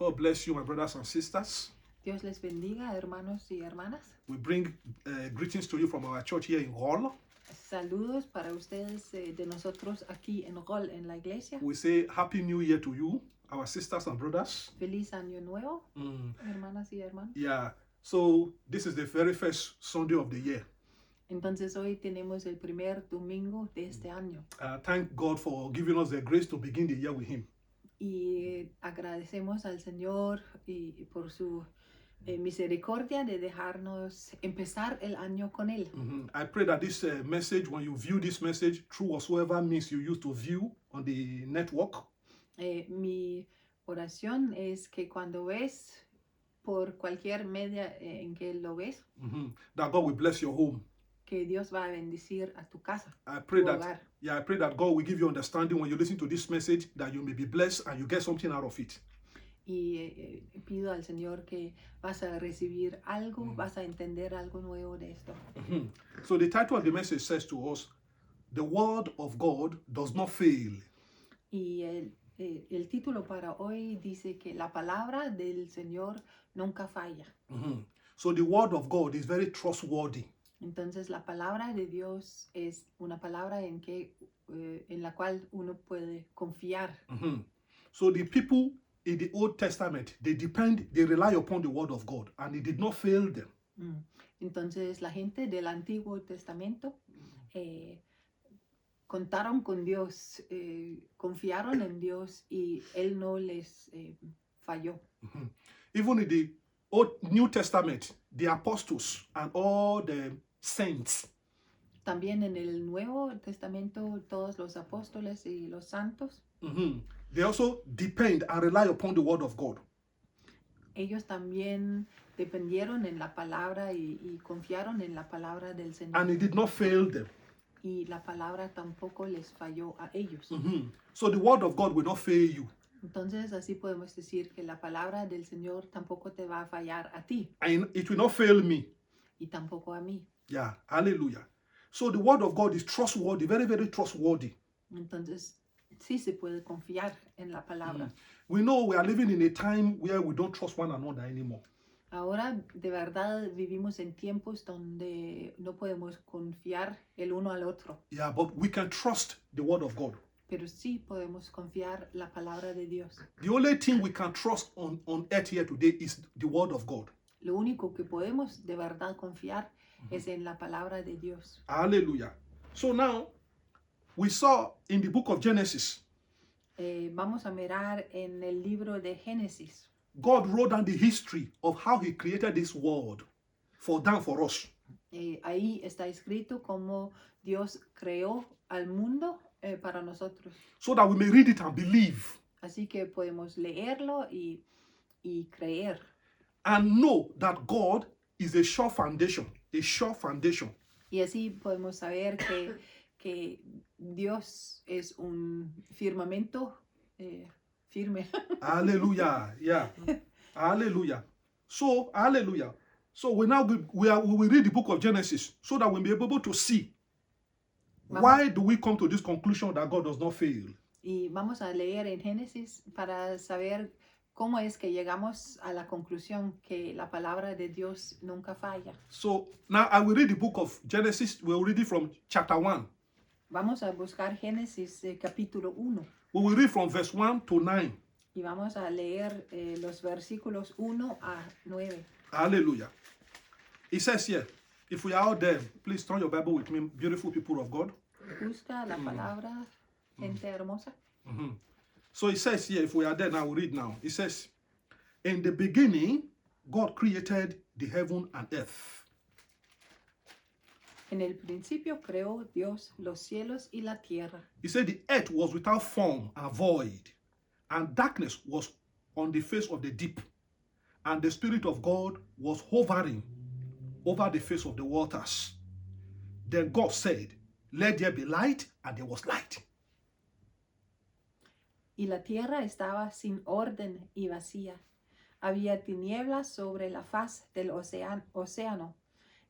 God bless you, my brothers and sisters. Dios les bendiga, hermanos y hermanas. We bring greetings to you from our church here in Hall. Saludos para ustedes de nosotros aquí en Rol, en la iglesia. We say Happy New Year to you, our sisters and brothers. Feliz Año Nuevo, hermanas y hermanos. Yeah, so this is the very first Sunday of the year. Entonces hoy tenemos el primer domingo de este año. Thank God for giving us the grace to begin the year with Him. Y agradecemos al Señor y por su misericordia de dejarnos empezar el año con Él. I pray that this message, when you view this message through whatsoever means you use to view on the network, Mi oración es que cuando ves por cualquier media en que lo ves, that God will bless your home. que Dios va a bendecir a tu casa. I pray Tu that hogar. I pray that God will give you understanding when you listen to this message, that you may be blessed and you get something out of it. Y pido al Señor que vas a recibir algo, vas a entender algo nuevo de esto. So the title of the message says to us, the word of God does not fail. Y el título para hoy dice que la palabra del Señor nunca falla. So the word of God is very trustworthy. Entonces la palabra de Dios es una palabra en la cual uno puede confiar. So the people in the Old Testament, they rely upon the word of God, and it did not fail them. Entonces la gente del Antiguo Testamento contaron con Dios, confiaron en Dios y Él no les falló. Even in the New Testament, the apostles and all the saints, También en el Nuevo Testamento todos los apóstoles y los santos, they also depend and rely upon the word of God. ellos también dependieron en la palabra y confiaron en la palabra del Señor. And it did not fail them. Y la palabra tampoco les falló a ellos. So the word of God will not fail you. Entonces así podemos decir que la palabra del Señor tampoco te va a fallar a ti And it will not fail me. y tampoco a mí. Yeah, hallelujah. So the word of God is trustworthy, very, very trustworthy. Entonces sí se puede confiar en la palabra. We know we are living in a time where we don't trust one another anymore. Ahora de verdad vivimos en tiempos donde no podemos confiar el uno al otro, Yeah, but we can trust the word of God. pero sí podemos confiar la palabra de Dios. The only thing we can trust on earth here today is the word of God. Lo único que podemos de verdad confiar es en la palabra de Dios. Hallelujah. So now, we saw in the book of Genesis, Vamos a mirar en el libro de Génesis. God wrote down the history of how He created this world for us. Ahí está escrito cómo Dios creó al mundo para nosotros. So that we may read it and believe Así que podemos leerlo y creer. and know that God is a sure foundation, a sure foundation. Y así podemos saber que Dios es un firmamento firme. Hallelujah. Yeah. Hallelujah. So, hallelujah. So we will read the book of Genesis so that we'll be able to see why do we come to this conclusion that God does not fail. Y vamos a leer en Génesis para saber cómo es que llegamos a la conclusión que la palabra de Dios nunca falla. So now I will read the book of Genesis. We'll read it from chapter 1. Vamos a buscar Génesis capítulo 1 We will read from verse 1 to 9. y vamos a leer los versículos 1 a 9. Hallelujah. It says here, if we are out there, please turn your Bible with me, beautiful people of God. Busca la palabra, gente hermosa. So it says here, if we are there now, we'll read now. It says, in the beginning, God created the heaven and earth. En el principio creó Dios los cielos y la tierra. He said the earth was without form and void, and darkness was on the face of the deep, and the Spirit of God was hovering over the face of the waters. Then God said, let there be light, and there was light. Y la tierra estaba sin orden y vacía. Había tinieblas sobre la faz del océano,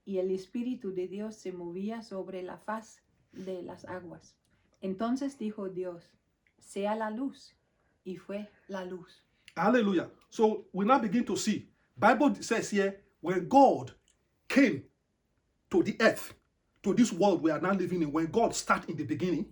y el Espíritu de Dios se movía sobre la faz de las aguas. Entonces dijo Dios, sea la luz, y fue la luz. Hallelujah. So we now begin to see. Bible says here, when God came to the earth, to this world we are now living in, when God started in the beginning,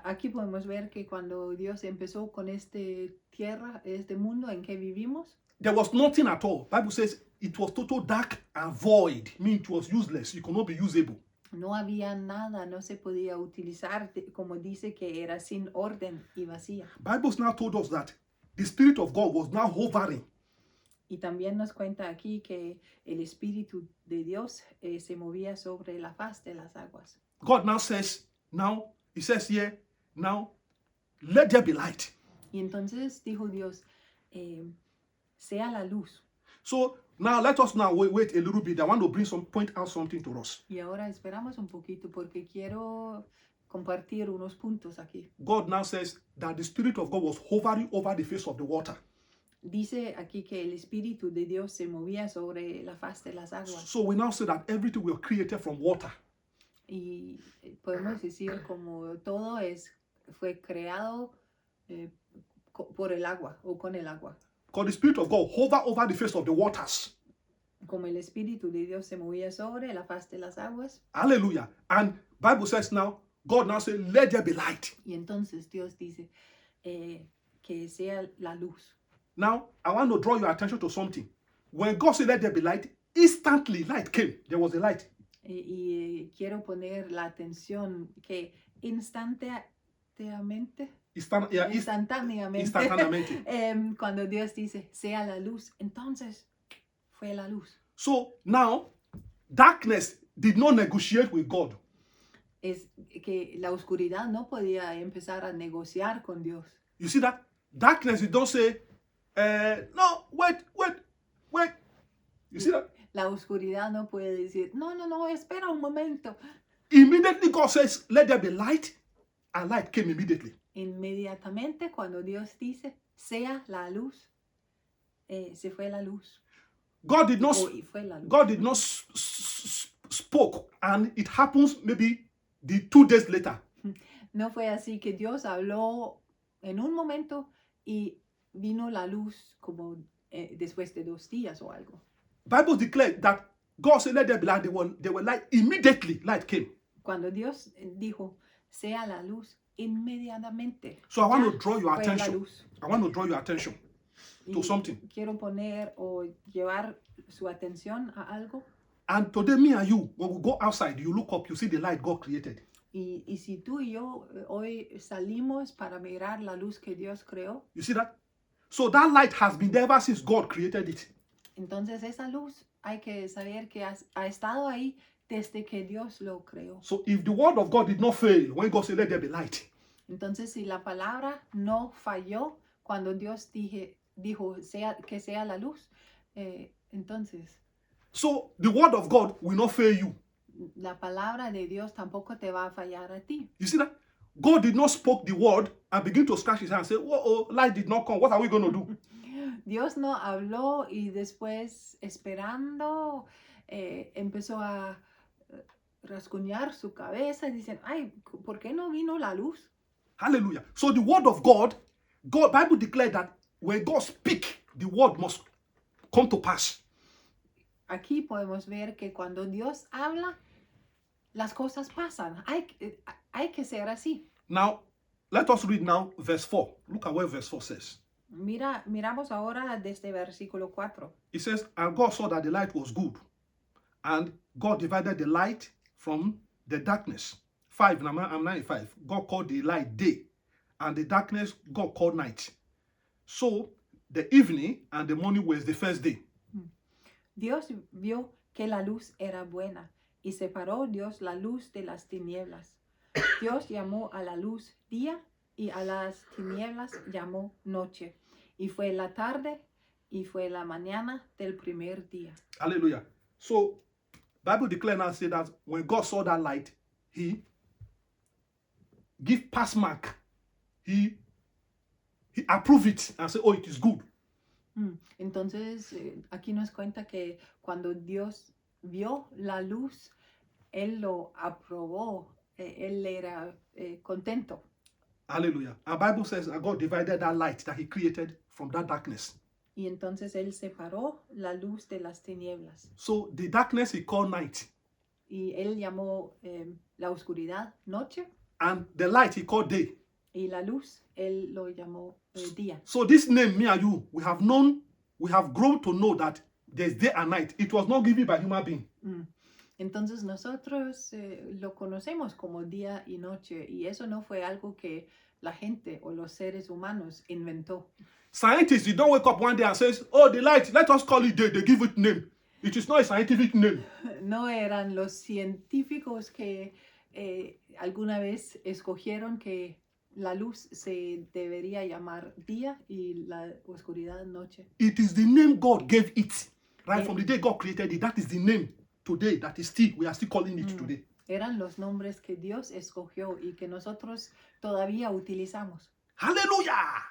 Aquí podemos ver que cuando Dios empezó con este tierra, este mundo en que vivimos, there was nothing at all. Bible says it was total dark and void, meaning it was useless. It could not be usable. no había nada, no se podía utilizar, como dice que era sin orden y vacía. Bible's now told us that the Spirit of God was now hovering. Y también nos cuenta aquí que el Espíritu de Dios se movía sobre la faz de las aguas. God now says, he says here, now, let there be light. Y entonces dijo Dios, sea la luz. So now let us now wait a little bit. I want to point out something to us. Y ahora esperamos un poquito porque quiero compartir unos puntos aquí. God now says that the Spirit of God was hovering over the face of the water. Dice aquí que el Espíritu de Dios se movía sobre la faz de las aguas. So we now say that everything was created from water. Y podemos decir como todo fue creado por el agua o con el agua. Because the Spirit of God hovered over the face of the waters. Como el Espíritu de Dios se movía sobre la faz de las aguas. Hallelujah. And Bible says now, God now says, let there be light. Y entonces Dios dice que sea la luz. Now, I want to draw your attention to something. When God said, let there be light, instantly light came. There was a light. Y quiero poner la atención que instantáneamente, cuando Dios dice, sea la luz, entonces fue la luz. So now, darkness did not negotiate with God. Es que la oscuridad no podía empezar a negociar con Dios. You see that? Darkness, you don't say, no, wait. You see that? La oscuridad no puede decir, no, espera un momento. Immediately God says, let there be light, and light came immediately. Inmediatamente cuando Dios dice, sea la luz, se fue la luz. God did not, fue la luz. God did not spoke, and it happens maybe 2 days later. No fue así que Dios habló en un momento y vino la luz como después de 2 días o algo. Bible declared that God said, let there be light. They were light. Immediately, light came. Cuando Dios dijo, sea la luz, inmediatamente. So I want to draw your fue attention. la luz. I want to draw your attention to something. Quiero poner o llevar su atención a algo. And today, me and you, when we go outside, you look up, you see the light God created. Y si tú y yo hoy salimos para mirar la luz que Dios creó. You see that? So that light has been there ever since God created it. Entonces esa luz hay que saber que ha estado ahí desde que Dios lo creó. So if the word of God did not fail when God said, let there be light. Entonces si la palabra no falló cuando Dios dijo que sea la luz, entonces. So the word of God will not fail you. La palabra de Dios tampoco te va a fallar a ti. You see that? God did not speak the word and begin to scratch his hand and say, oh, light did not come. What are we going to do? Dios no habló y después esperando empezó a rasguñar su cabeza y dicen, ay, ¿por qué no vino la luz? Hallelujah. So the word of God, Bible declared that when God speaks, the word must come to pass. Aquí podemos ver que cuando Dios habla, las cosas pasan. Hay que ser así. Now, let us read now verse 4. Look at what verse 4 says. Miramos ahora desde versículo 4. It says, and God saw that the light was good. And God divided the light from the darkness. 5, I'm 95. God called the light day. And the darkness God called night. So, the evening and the morning was the first day. Dios vio que la luz era buena. Y separó Dios la luz de las tinieblas. Dios llamó a la luz día y a las tinieblas llamó noche. Y fue la tarde y fue la mañana del primer día. Hallelujah. So, Bible declares now say that when God saw that light, he give pass mark. He approved it and said, oh, it is good. Entonces, aquí nos cuenta que cuando Dios vio la luz, Él lo aprobó. Él era contento. Hallelujah. Our Bible says that God divided that light that he created from that darkness. Y entonces Él separó la luz de las tinieblas. So the darkness he called night, Y Él llamó la oscuridad noche and the light he called day. y la luz Él lo llamó día. So this name, me and you, we have grown to know that there's day and night. It was not given by human being. Entonces nosotros lo conocemos como día y noche, y eso no fue algo que la gente o los seres humanos inventó. Scientists, you don't wake up one day and says, oh, the light, let us call it day. They give it name. It is not a scientific name. No eran los científicos que alguna vez escogieron que la luz se debería llamar día y la oscuridad noche. It is the name God gave it. Right from the day God created it, that is the name today that is still, we are still calling it today. Eran los nombres que Dios escogió y que nosotros todavía utilizamos. Hallelujah!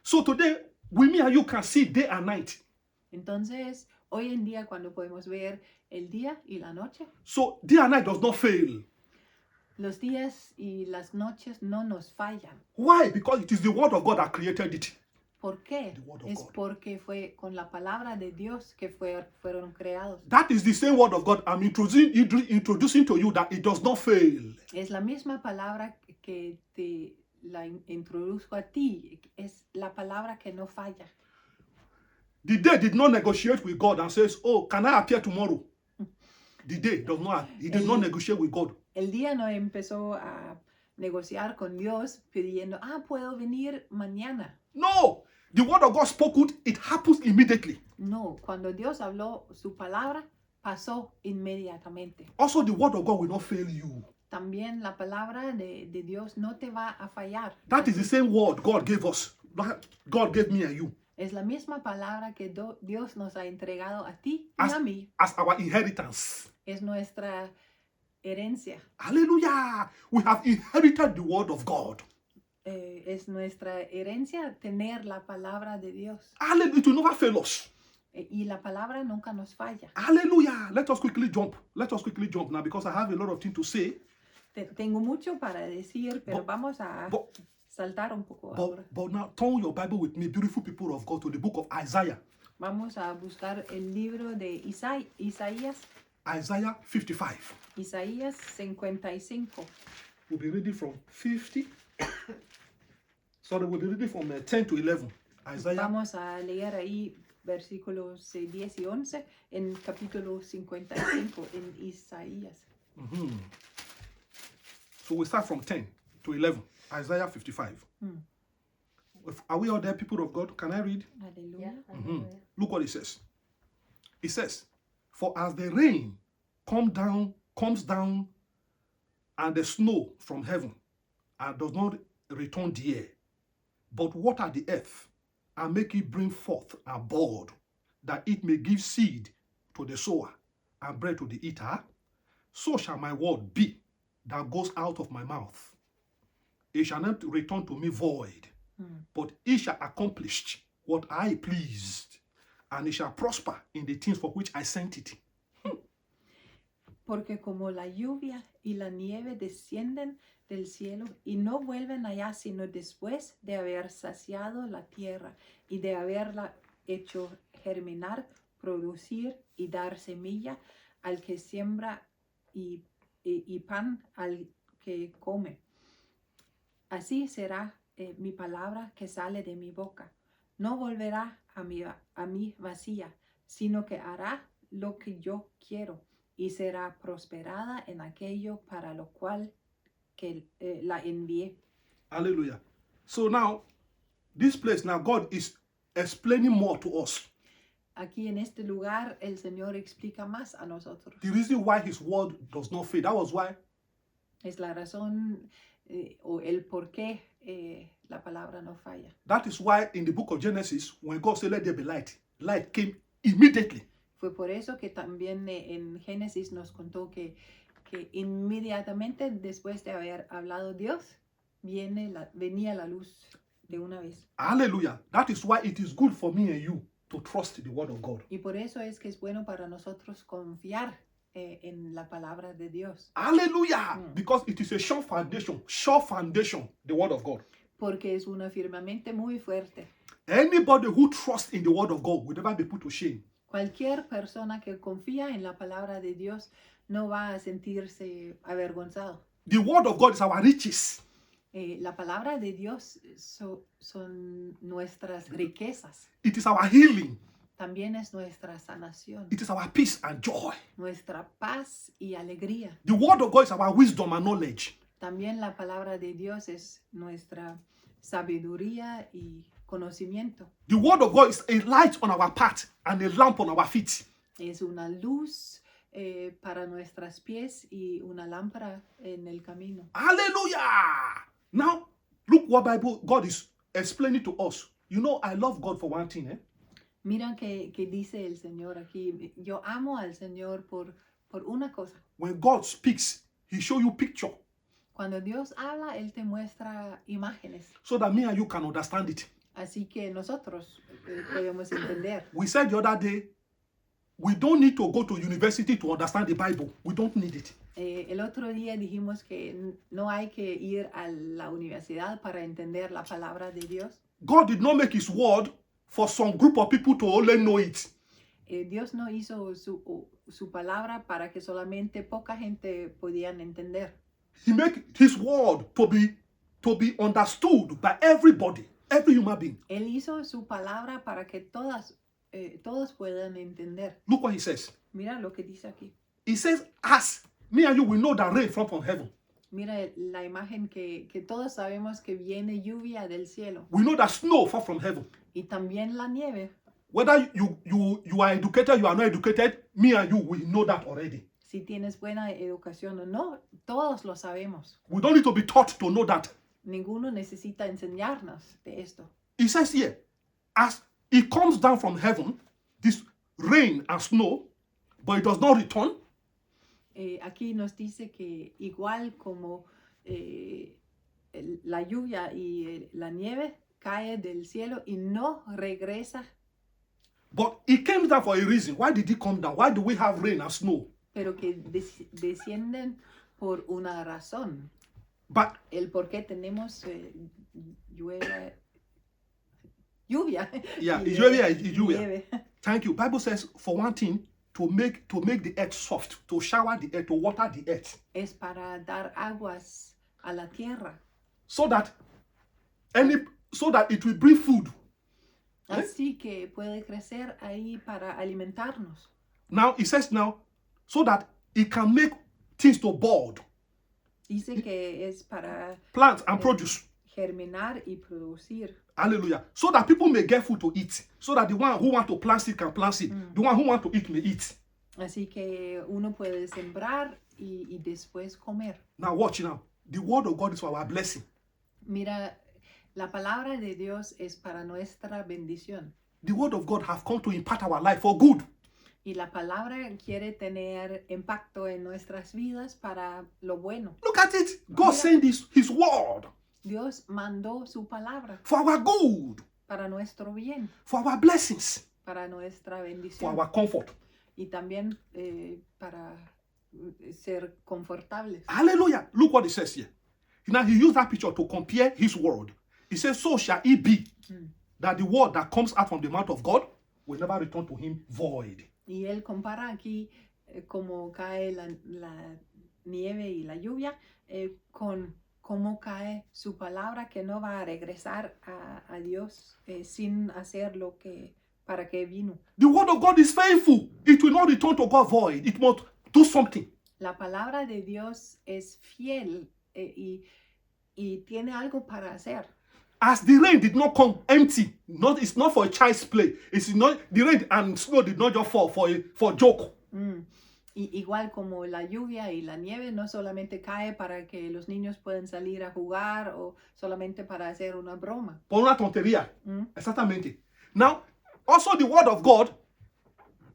So today, me and you can see day and night. Entonces, hoy en día cuando podemos ver el día y la noche, So day and night does not fail. los días y las noches no nos fallan. Why? Because it is the word of God that created it. ¿Por qué? The word of Es God. porque fue con la palabra de Dios que fueron creados. That is the same word of God I'm introducing to you, that it does not fail. Es la misma palabra que te la introduzco a ti. Es la palabra que no falla. The day did not negotiate with God and says, oh, can I appear tomorrow? The day does not. He did not negotiate with God. El día no empezó a negociar con Dios pidiendo, puedo venir mañana. No. The word of God spoke it happens immediately. No, cuando Dios habló su palabra, pasó inmediatamente. Also, the word of God will not fail you. También la palabra de Dios no te va a fallar. That is the same word God gave us. God gave me and you. Es la misma palabra que Dios nos ha entregado a ti y a mí. As our inheritance. Es nuestra herencia. Hallelujah. We have inherited the word of God. Es nuestra herencia tener la palabra de Dios. Hallelujah. It will never fail us. Y la palabra nunca nos falla. Hallelujah. Let us quickly jump now, because I have a lot of things to say. Tengo mucho para decir, pero vamos a saltar un poco ahora. But now turn your Bible with me, beautiful people of God, to the book of Isaiah. Vamos a buscar el libro de Isaías. Isaiah 55. Isaías 55. We'll be reading from 50. Sorry, we'll be reading from 10 to 11. Isaiah. Vamos a leer ahí versículos 10 y 11 en capítulo 55 en Isaías. So we start from 10 to 11. Isaiah 55. Are we all there, people of God? Can I read? Aleluya. Look what it says. It says, for as the rain comes down and the snow from heaven and does not return the air, but water the earth and make it bring forth a bud, that it may give seed to the sower and bread to the eater, so shall my word be that goes out of my mouth. It shall not return to me void, but it shall accomplish what I pleased, and it shall prosper in the things for which I sent it. Porque como la lluvia y la nieve descienden del cielo y no vuelven allá sino después de haber saciado la tierra y de haberla hecho germinar, producir y dar semilla al que siembra y pan al que come. Así será mi palabra que sale de mi boca. No volverá a mí vacía, sino que hará lo que yo quiero y será prosperada en aquello para lo cual que la envié. Hallelujah. So now, this place, now God is explaining more to us. Aquí en este lugar el Señor explica más a nosotros. The reason why his word does not fade, that was why. Es la razón o el por qué la palabra no falla. That is why in the book of Genesis, when God said, let there be light, light came immediately. Fue por eso que también en Génesis nos contó que inmediatamente después de haber hablado Dios, venía la luz de una vez. Hallelujah. That is why it is good for me and you to trust the word of God. Y por eso es que es bueno para nosotros confiar en la palabra de Dios. Hallelujah. Because it is a sure foundation, the word of God. Porque es un firmamente muy fuerte. Anybody who trusts in the word of God will never be put to shame. Cualquier persona que confía en la palabra de Dios no va a sentirse avergonzado. The word of God is our riches. La palabra de Dios son nuestras riquezas. It is our healing. También es nuestra sanación, It is our peace and joy. nuestra paz y alegría. The word of God is our wisdom and knowledge. También la palabra de Dios es nuestra sabiduría y conocimiento. The word of God is a light on our path and a lamp on our feet. Es una luz para nuestros pies y una lámpara en el camino. Hallelujah. Now, look what Bible God is explaining to us. You know, I love God for one thing. Mira que dice el Señor aquí. Yo amo al Señor por una cosa. When God speaks, He shows you picture Cuando Dios habla, Él te muestra imágenes. so that me and you can understand it. Así que nosotros podemos entender. We said the other day, we don't need to go to university to understand the Bible. We don't need it. El otro día dijimos que no hay que ir a la universidad para entender la palabra de Dios. God did not make His word for some group of people to only know it. Dios no hizo su palabra para que solamente poca gente podían entender. He made His word to be understood by everybody, every human being. Él hizo su palabra para que todos puedan entender. Look what He says. Mira lo que dice aquí. He says, as me and you will know that rain from heaven. Mira la imagen que todos sabemos que viene lluvia del cielo. We know that snow fall from heaven. Y también la nieve. Whether you are educated, you are not educated, me and you will know that already. Si tienes buena educación o no, todos lo sabemos. We don't need to be taught to know that. Ninguno necesita enseñarnos de esto. He says here, as it comes down from heaven, this rain and snow, but it does not return. Aquí nos dice que igual como la lluvia y la nieve cae del cielo y no regresa. But it came down for a reason. Why did it come down? Why do we have rain and snow? Pero que descienden por una razón. But El por qué tenemos lluvia. yeah, y lluvia. nieve. Thank you. Bible says for one thing, to make the earth soft, to shower the earth, to water the earth, Es para dar aguas a la tierra. so that it will bring food. Así que puede crecer ahí para alimentarnos. Now it says so that it can make things to bud, Dice que es para plants and produce. germinar y producir. Hallelujah. So that people may get food to eat. So that the one who want to plant seed can plant seed. The one who want to eat may eat. Así que uno puede sembrar y después comer. Now watch now. The word of God is for our blessing. Mira, la palabra de Dios es para nuestra bendición. The word of God have come to impact our life for good. Y la palabra quiere tener impacto en nuestras vidas para lo bueno. Look at it. God sent his word Dios mandó su palabra for our good, para nuestro bien, for our blessings, para nuestra for bendición our comfort. y también para ser confortables. Hallelujah. Look what it says here. Now he used that picture to compare his word. He says, so shall it be that the word that comes out from the mouth of God will never return to him void. Y él compara aquí cómo cae la nieve y la lluvia con cómo cae su palabra que no va a regresar a Dios sin hacer lo que para que vino. The word of God is faithful. It will not return to God void. It must do something. La palabra de Dios es fiel y tiene algo para hacer. As the rain did not come empty, it's not for a child's play. It's not the rain and snow did not just fall for joke. Y igual como la lluvia y la nieve no solamente cae para que los niños puedan salir a jugar o solamente para hacer una broma. Por una tontería. Exactamente. Now, also the word of God,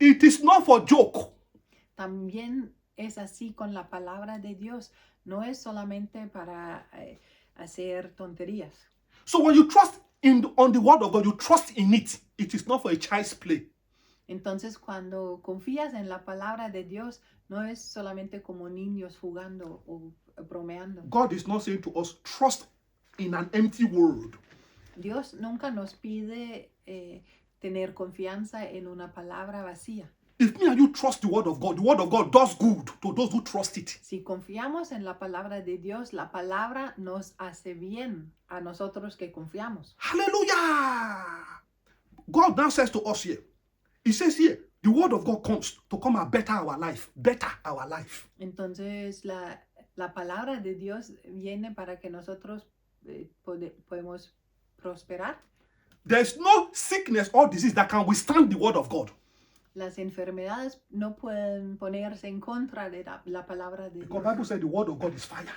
it is not for joke. También es así con la palabra de Dios. No es solamente para hacer tonterías. So when you trust on the word of God, you trust in it. It is not for a child's play. Entonces, cuando confías en la palabra de Dios, no es solamente como niños jugando o bromeando. God is not saying to us, trust in an empty world. Dios nunca nos pide tener confianza en una palabra vacía. If me and you trust the word of God does good to those who trust it. Si confiamos en la palabra de Dios, la palabra nos hace bien a nosotros que confiamos. Hallelujah! God now says to us here, he says here, the word of God comes to come and better our life. Better our life. Entonces, la palabra de Dios viene para que nosotros podemos prosperar. There's no sickness or disease that can withstand the word of God. Las enfermedades no pueden ponerse en contra de la palabra de Because Dios. the Bible said the word of God is fire.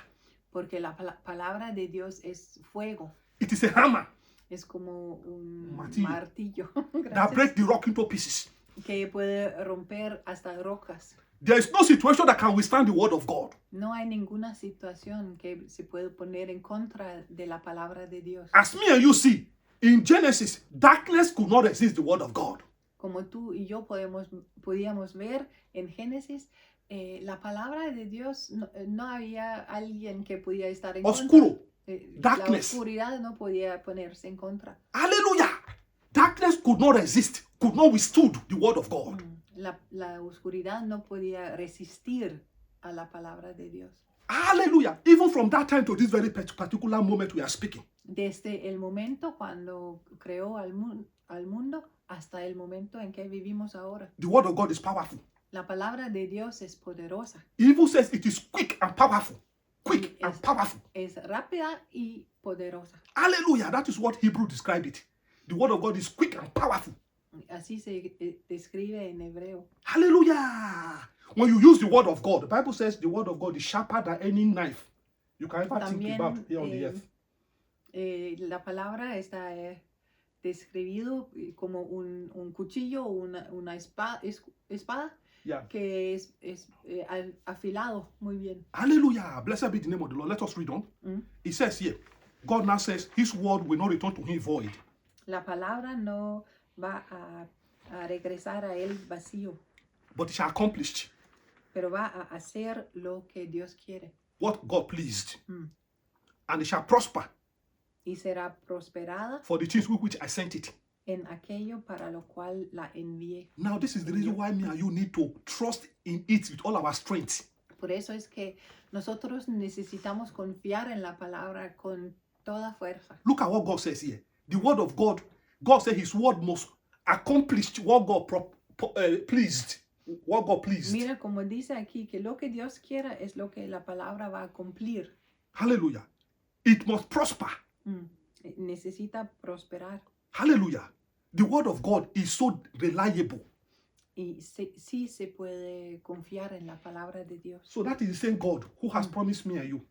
Porque la palabra de Dios es fuego. It is a hammer Es como un Martillo. martillo that gracias, breaks the rock into pieces. que puede romper hasta rocas. There is no situation that can withstand the word of God. No hay ninguna situación que se puede poner en contra de la palabra de Dios. As me and you see, in Genesis, darkness could not resist the word of God. Como tú y yo podíamos ver en Génesis, la palabra de Dios no había alguien que pudiera estar en contra. Oscuro. La Darkness. oscuridad no podía ponerse en contra. Hallelujah. Darkness could not resist, could not withstood the word of God. La oscuridad no podía resistir a la palabra de Dios. Hallelujah. Even from that time to this very particular moment we are speaking. Desde el momento cuando creó al mundo hasta el momento en que vivimos ahora. The word of God is powerful. La palabra de Dios es poderosa. He even says it is quick and powerful. Quick Y and powerful. Es rápida y poderosa. Hallelujah. That is what Hebrew described it. The word of God is quick and powerful. Así se describe en hebreo. Hallelujah. When you use the word of God, the Bible says the word of God is sharper than any knife you can ever think También, about here on the earth. La palabra está describido como un cuchillo o una espada Yeah. que es afilado muy bien. Hallelujah. Blessed be the name of the Lord. Let us read on. It says here, God now says his word will not return to him void. La palabra no va a regresar a él vacío, But it shall accomplish pero va a hacer lo que Dios quiere what God pleased. And it shall prosper y será prosperada for the things with which I sent it. en aquello para lo cual la envié. Now, this is the reason why me and you need to trust in it with all our strength. Por eso es que nosotros necesitamos confiar en la palabra con toda fuerza. Look at what God says here. The word of God, God said his word must accomplish what God pleased. What God pleased. Mira como dice aquí que lo que Dios quiera es lo que la palabra va a cumplir. Hallelujah. It must prosper. Necesita prosperar. Hallelujah. The word of God is so reliable. Y sí se puede confiar en la palabra de Dios. So that is the same God who has promised me and you.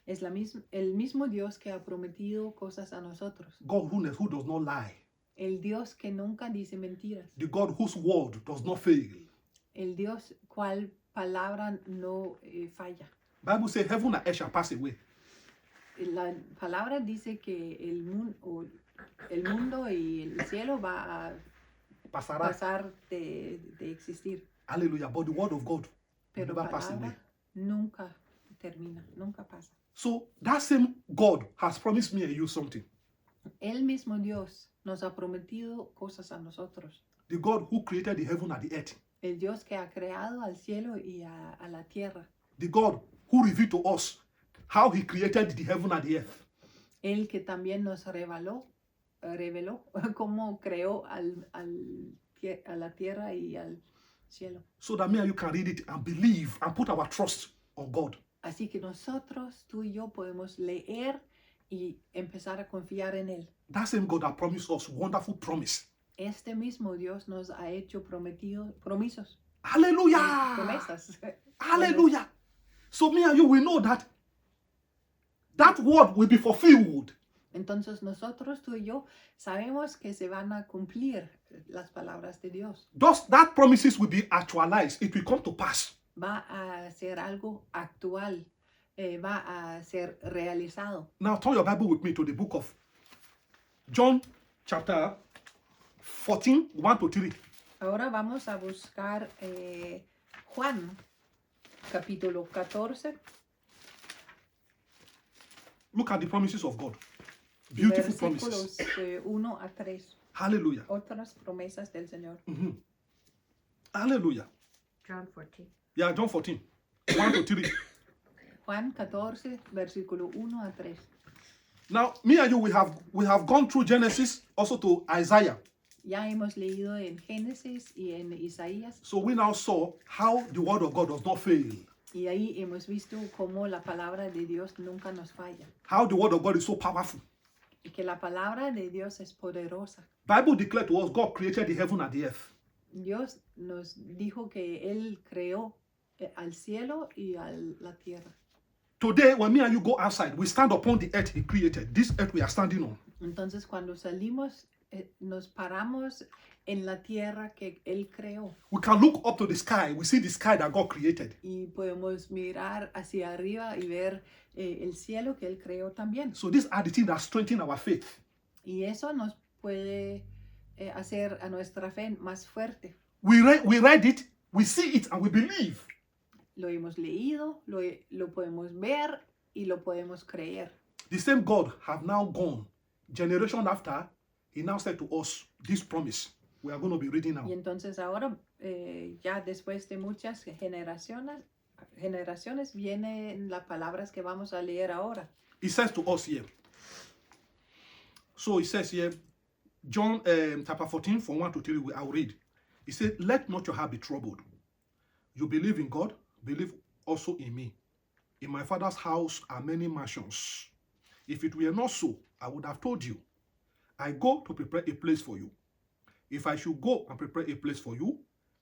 Es el mismo Dios que ha prometido cosas a nosotros. God who does not lie. El Dios que nunca dice mentiras. The God whose word does not fail. El Dios cual palabra no falla. Bible says heaven and earth shall pass away. La palabra dice que el mundo y el cielo va a Pasará. pasar de existir. Hallelujah. But the word of God will Pero never pass away. palabra nunca termina, nunca pasa. So that same God has promised me and you something. El mismo Dios nos ha prometido cosas a nosotros. The God who created the heaven and the earth. El Dios que ha creado al cielo y a la tierra. The God who revealed to us how he created the heaven and the earth. El que también nos reveló cómo creó a la tierra y al cielo. So that me and you can read it and believe and put our trust on God. Así que nosotros, tú y yo, podemos leer y empezar a confiar en Él. That same God that promised us wonderful promise. Este mismo Dios nos ha hecho promisos. Hallelujah. Promesas. Hallelujah. So me and you, we know that that word will be fulfilled. Entonces nosotros, tú y yo, sabemos que se van a cumplir las palabras de Dios. Thus, that promises will be actualized. It will come to pass. Va a ser algo actual. Va a ser realizado. Now, turn your Bible with me to the book of John chapter 14, 1 to 3. Ahora vamos a buscar Juan, capítulo 14, Look at the promises of God. y Beautiful promises. versículos 1 a 3. Hallelujah. Otras promesas del Señor. Hallelujah. John 14. Yeah, John 14. 1 to 3. Juan 14, versículo 1 a 3. Now, me and you, we have gone through Genesis, also to Isaiah. Ya hemos leído en Génesis y en Isaías, So we now saw how the word of God does not fail. y ahí hemos visto cómo la palabra de Dios nunca nos falla, How the word of God is so powerful. y que la palabra de Dios es poderosa. Bible declared to us God created the heaven and the earth. Dios nos dijo que Él creó al cielo y a la tierra. Today, when me and you go outside, we stand upon the earth he created. This earth we are standing on. Entonces, cuando salimos, nos paramos en la tierra que Él creó, We can look up to the sky. We see the sky that God created. y podemos mirar hacia arriba y ver el cielo que Él creó también. So these are the things that strengthen our faith. Y eso nos puede hacer a nuestra fe más fuerte. We read it, we see it, and we believe. Lo hemos leído, lo podemos ver y lo podemos creer. The same God have now gone. Generation after, he now said to us this promise we are going to be reading now. Y entonces ahora, ya después de muchas generaciones, vienen las palabras que vamos a leer ahora. He says to us here. So he says here, John chapter 14, from 1 to 3, I'll read. He said, let not your heart be troubled. You believe in God, believe also in me. In my Father's house are many mansions. If it were not so, I would have told you. I go to prepare a place for you. If I should go and prepare a place for you,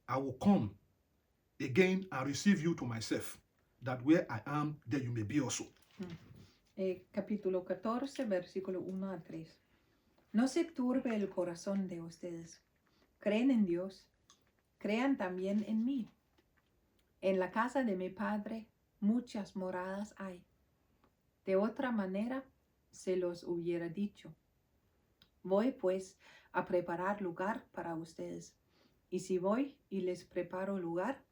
I will come again and receive you to myself, that where I am, there you may be also. Capítulo 14, versículo 1 a 3. No se turbe el corazón de ustedes. Creen en Dios, crean también en mí. En la casa de mi Padre muchas moradas hay. De otra manera se los hubiera dicho. Voy pues a preparar lugar para ustedes. Y si voy y les preparo lugar,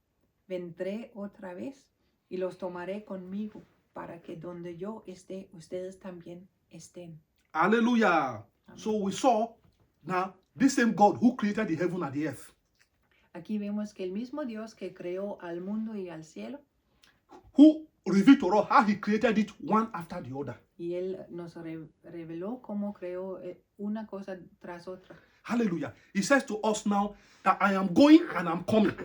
vendré otra vez y los tomaré conmigo, para que donde yo esté, ustedes también estén. Hallelujah. So we saw now this same God who created the heaven and the earth, Aquí vemos que el mismo Dios que creó al mundo y al cielo, who revealed to us how he created it one after the other. y Él nos reveló cómo creó una cosa tras otra. Hallelujah. He says to us now that I am going and I'm coming.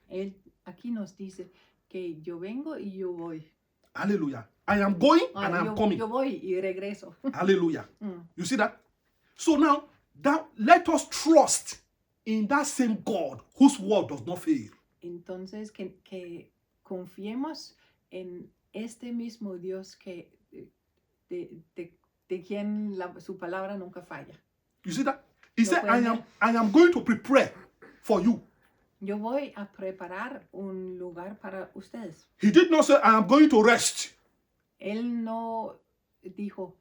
Él aquí nos dice que yo vengo y yo voy. Hallelujah. I am going and I'm coming. Yo voy y regreso. Hallelujah. You see that? So now let us trust in that same God whose word does not fail. Entonces que confiemos en este mismo Dios que de quien su palabra nunca falla. You see that? He No said, puede. I am going to prepare for you. Yo voy a preparar un lugar para ustedes. He did not say, I am going to rest. Él no dijo,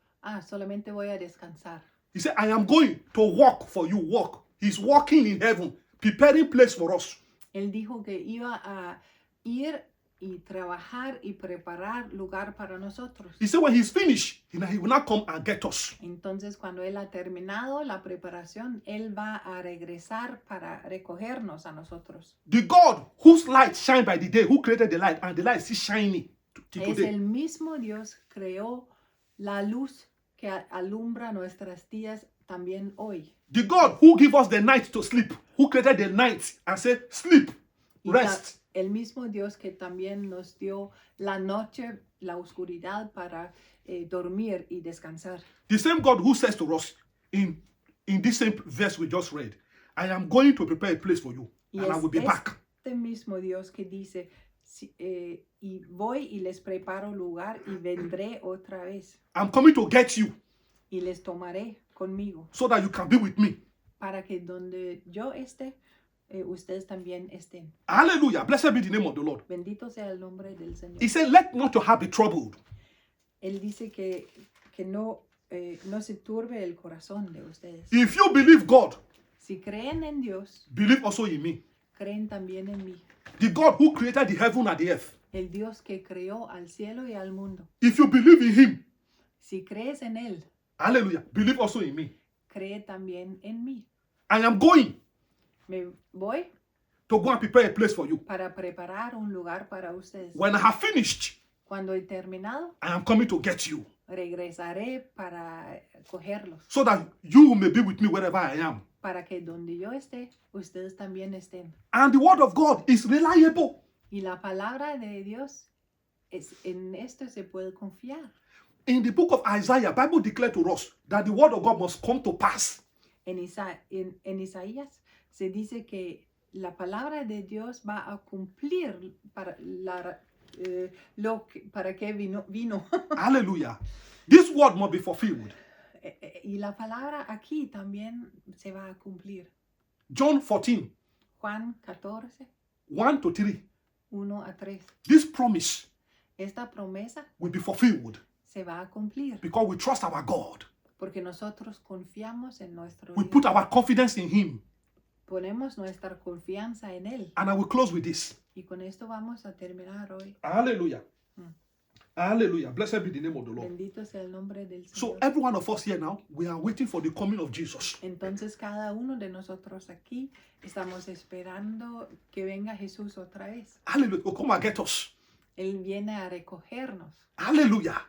solamente voy a descansar. He said, I am going to walk for you. Walk. He's walking in heaven, preparing place for us. Él dijo que iba a ir y trabajar y preparar lugar para nosotros. He said, when he's finished, he will not come and get us. Entonces, cuando Él ha terminado la preparación, Él va a regresar para recogernos a nosotros. The God whose light shine by the day, who created the light, and the light is shining till Es today. el mismo Dios creó la luz que alumbra nuestras días también hoy. The God who gave us the night to sleep, who created the night and said, sleep, Y rest. el mismo Dios que también nos dio la noche, la oscuridad para dormir y descansar. The same God who says to us in this same verse we just read, I am going to prepare a place for you, Y and I will be back. este mismo Dios que dice, y voy y les preparo lugar y vendré otra vez I'm coming to get you y les tomaré conmigo, so that you can be with me. para que donde yo esté, ustedes también estén. Hallelujah. Blessed be the name of the Lord. Bendito sea el nombre del Señor. He said, let not your heart be troubled. Él dice que no se turbe el corazón de ustedes. If you believe God, Si creen en Dios, believe also in me. creen también en mí. The God who created the heaven and the earth. El Dios que creó al cielo y al mundo. If you believe in him, Si crees en Él, hallelujah, believe also in me. cree también en mí. I am going Me voy to go and prepare a place for you. para preparar un lugar para ustedes. When I have finished, Cuando he terminado, I am coming to get you regresaré para cogerlos, so that you may be with me wherever I am. para que donde yo esté, ustedes también estén. And the word of God is reliable. Y la palabra de Dios, en esto se puede confiar. In the book of Isaiah, Bible declared to us that the word of God must come to pass. En Isaías se dice que la palabra de Dios va a cumplir para para que vino. Hallelujah. This word must be fulfilled. Y la palabra aquí también se va a cumplir. John 14, Juan 14, 1 to 3. 1 a 3. This promise Esta promesa will be fulfilled se va a cumplir because we trust our God. porque nosotros confiamos en nuestro We Dios. put our confidence in him. Ponemos nuestra confianza en Él. And I will close with this. Y con esto vamos a terminar hoy. Hallelujah. Hallelujah. Blessed be the name of the Lord. Bendito sea el nombre del So Señor. every one of us here now, we are waiting for the coming of Jesus. Entonces cada uno de nosotros aquí estamos esperando que venga Jesús otra vez. Hallelujah. Will come and get us. Él viene a recogernos Hallelujah.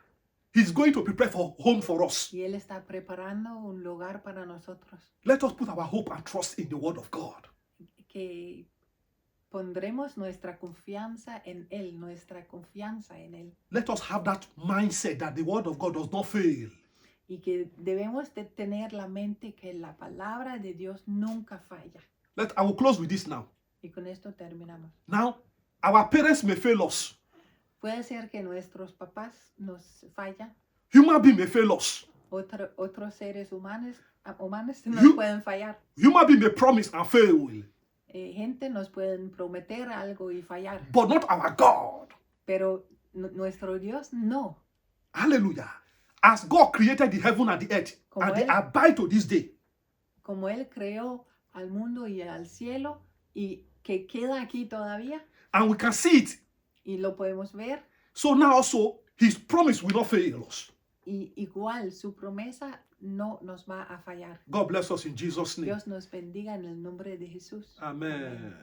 He's going to prepare for home for us. y Él está preparando un lugar para nosotros. Let us put our hope and trust in the word of God. Que pondremos nuestra confianza en Él, nuestra confianza en Él. Let us have that mindset that the word of God does not fail. Y que debemos de tener la mente que la palabra de Dios nunca falla. I will close with this now. Y con esto terminamos. Now, our parents may fail us. Puede ser que nuestros papás nos fallan, Human beings may fail us. otros seres humanos nos pueden fallar. Human beings may promise and fail. Gente nos pueden prometer algo y fallar, But not our God. pero nuestro Dios no. Hallelujah. As God created the heaven and the earth, Como and they Él- abide to this day. Como Él creó al mundo y al cielo y que queda aquí todavía And we can see it. y lo podemos ver, So now also, his promise will not fail us. y igual su promesa no nos va a fallar. God bless us in Jesus' name. Dios nos bendiga en el nombre de Jesús. Amen.